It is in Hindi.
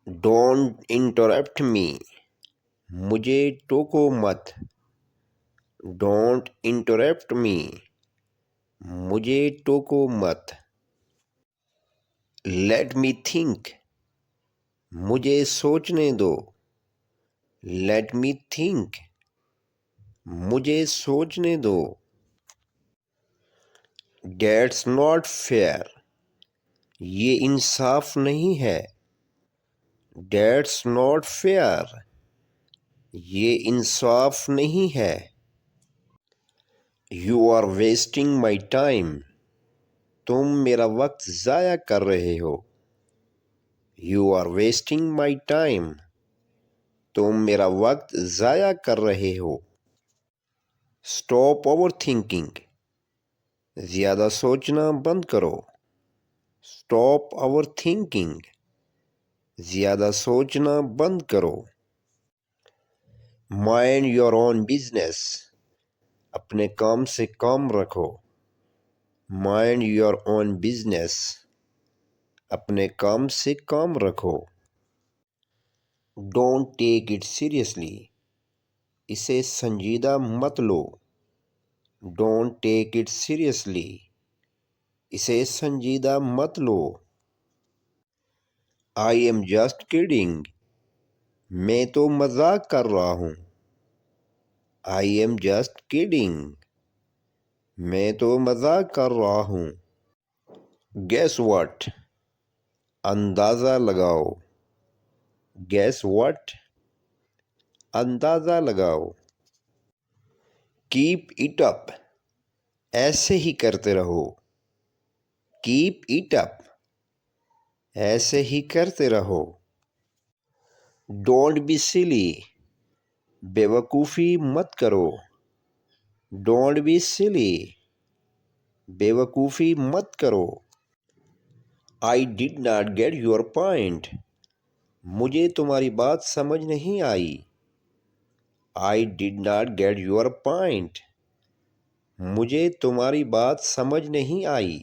Don't interrupt me. मुझे टोको मत। Don't interrupt me. मुझे टोको मत। Let me think. मुझे सोचने दो। Let me think. मुझे सोचने दो। That's not fair. ये इंसाफ नहीं है। That's not fair. ये इंसाफ नहीं है। You are wasting my time. तुम मेरा वक्त ज़ाया कर रहे हो। You are wasting my time. तुम मेरा वक्त ज़ाया कर रहे हो। Stop overthinking. ज़्यादा सोचना बंद करो। Stop overthinking. ज़्यादा सोचना बंद करो। Mind your own business. अपने काम से काम रखो। Mind your own business. अपने काम से काम रखो। Don't take it seriously. इसे संजीदा मत लो। Don't take it seriously. इसे संजीदा मत लो। I am just kidding. मैं तो मजाक कर रहा हूँ। I am just kidding. मैं तो मजाक कर रहा हूँ। Guess what. अंदाज़ा लगाओ। Guess what. अंदाज़ा लगाओ। Keep it up. ऐसे ही करते रहो। Keep it up. ऐसे ही करते रहो। Don't be silly. बेवकूफ़ी मत करो। Don't be silly. बेवकूफ़ी मत करो। I did not get your point. मुझे तुम्हारी बात समझ नहीं आई। I did not get your point. मुझे तुम्हारी बात समझ नहीं आई।